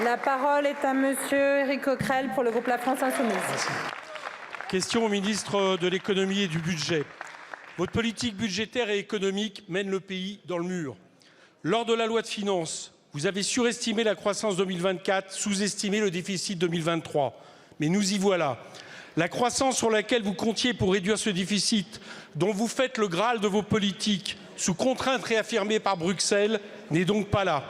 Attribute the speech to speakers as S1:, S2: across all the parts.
S1: La parole est à monsieur Éric Coquerel pour le groupe La France Insoumise.
S2: Merci. Question au ministre de l'économie et du budget. Votre politique budgétaire et économique mène le pays dans le mur. Lors de la loi de finances, vous avez surestimé la croissance 2024, sous-estimé le déficit 2023. Mais nous y voilà. La croissance sur laquelle vous comptiez pour réduire ce déficit, dont vous faites le Graal de vos politiques, sous contrainte réaffirmée par Bruxelles, n'est donc pas là.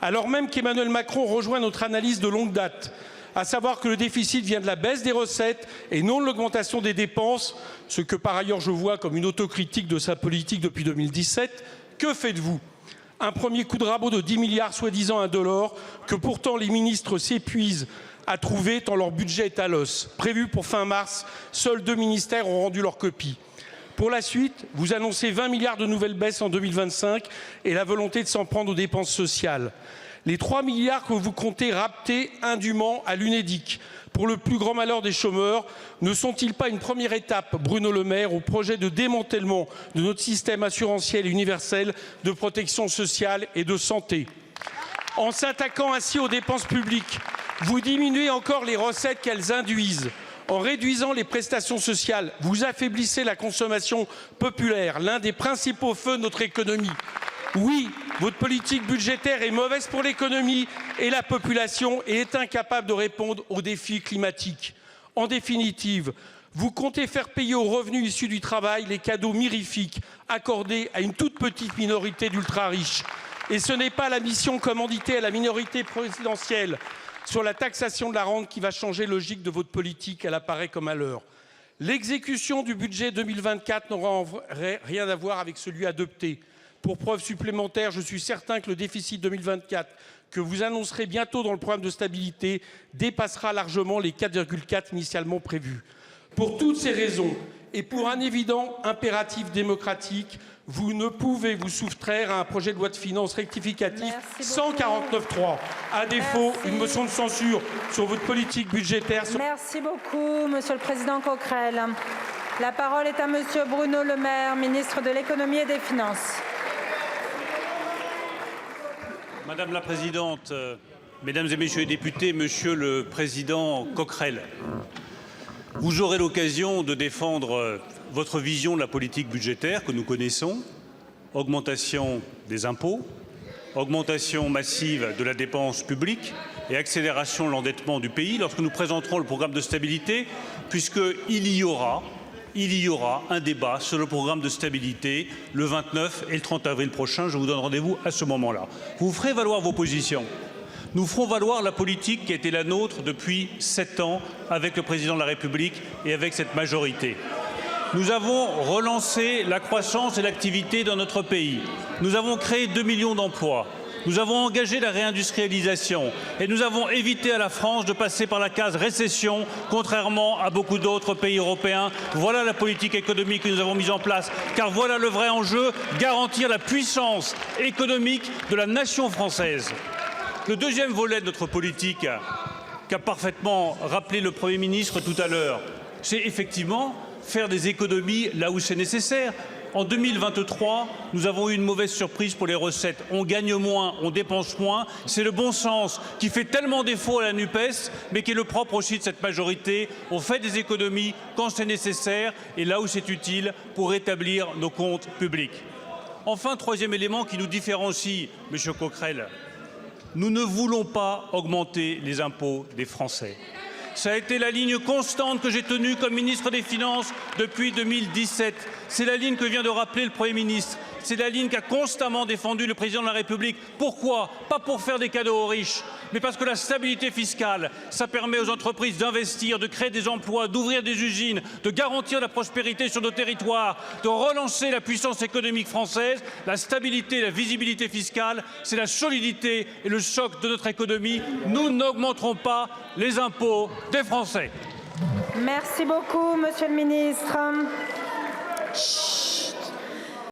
S2: Alors même qu'Emmanuel Macron rejoint notre analyse de longue date, à savoir que le déficit vient de la baisse des recettes et non de l'augmentation des dépenses, ce que par ailleurs je vois comme une autocritique de sa politique depuis 2017, que faites-vous? Un premier coup de rabot de 10 milliards soi-disant indolores, que pourtant les ministres s'épuisent à trouver tant leur budget est à l'os. Prévu pour fin mars, seuls 2 ministères ont rendu leur copie. Pour la suite, vous annoncez 20 milliards de nouvelles baisses en 2025 et la volonté de s'en prendre aux dépenses sociales. Les 3 milliards que vous comptez rapter indûment à l'UNEDIC pour le plus grand malheur des chômeurs ne sont-ils pas une première étape, Bruno Le Maire, au projet de démantèlement de notre système assurantiel et universel de protection sociale et de santé? En s'attaquant ainsi aux dépenses publiques, vous diminuez encore les recettes qu'elles induisent. En réduisant les prestations sociales, vous affaiblissez la consommation populaire, l'un des principaux feux de notre économie. Oui, votre politique budgétaire est mauvaise pour l'économie et la population et est incapable de répondre aux défis climatiques. En définitive, vous comptez faire payer aux revenus issus du travail les cadeaux mirifiques accordés à une toute petite minorité d'ultra-riches. Et ce n'est pas la mission commanditée à la minorité présidentielle sur la taxation de la rente qui va changer la logique de votre politique, elle apparaît comme à l'heure. L'exécution du budget 2024 n'aura rien à voir avec celui adopté. Pour preuve supplémentaire, je suis certain que le déficit 2024 que vous annoncerez bientôt dans le programme de stabilité dépassera largement les 4,4 initialement prévus. Pour toutes ces raisons et pour un évident impératif démocratique, vous ne pouvez vous soustraire à un projet de loi de finances rectificatif sans 49.3. À défaut, une motion de censure sur votre politique budgétaire.
S1: Merci beaucoup, monsieur le président Coquerel. La parole est à monsieur Bruno Le Maire, ministre de l'économie et des finances.
S3: Madame la Présidente, Mesdames et Messieurs les députés, Monsieur le Président Coquerel, vous aurez l'occasion de défendre votre vision de la politique budgétaire que nous connaissons, augmentation des impôts, augmentation massive de la dépense publique et accélération de l'endettement du pays lorsque nous présenterons le programme de stabilité, puisqu'il y aura un débat sur le programme de stabilité le 29 et le 30 avril prochain. Je vous donne rendez-vous à ce moment-là. Vous ferez valoir vos positions. Nous ferons valoir la politique qui a été la nôtre depuis 7 ans avec le président de la République et avec cette majorité. Nous avons relancé la croissance et l'activité dans notre pays. Nous avons créé 2 millions d'emplois. Nous avons engagé la réindustrialisation et nous avons évité à la France de passer par la case récession, contrairement à beaucoup d'autres pays européens. Voilà la politique économique que nous avons mise en place, car voilà le vrai enjeu, garantir la puissance économique de la nation française. Le deuxième volet de notre politique, qu'a parfaitement rappelé le Premier ministre tout à l'heure, c'est effectivement faire des économies là où c'est nécessaire. En 2023, nous avons eu une mauvaise surprise pour les recettes. On gagne moins, on dépense moins. C'est le bon sens qui fait tellement défaut à la NUPES, mais qui est le propre aussi de cette majorité. On fait des économies quand c'est nécessaire et là où c'est utile pour rétablir nos comptes publics. Enfin, troisième élément qui nous différencie, Monsieur Coquerel, nous ne voulons pas augmenter les impôts des Français. Ça a été la ligne constante que j'ai tenue comme ministre des Finances depuis 2017. C'est la ligne que vient de rappeler le Premier ministre. C'est la ligne qu'a constamment défendue le président de la République. Pourquoi? Pas pour faire des cadeaux aux riches, mais parce que la stabilité fiscale, ça permet aux entreprises d'investir, de créer des emplois, d'ouvrir des usines, de garantir la prospérité sur nos territoires, de relancer la puissance économique française. La stabilité et la visibilité fiscale, c'est la solidité et le choc de notre économie. Nous n'augmenterons pas les impôts des Français.
S1: Merci beaucoup, monsieur le ministre.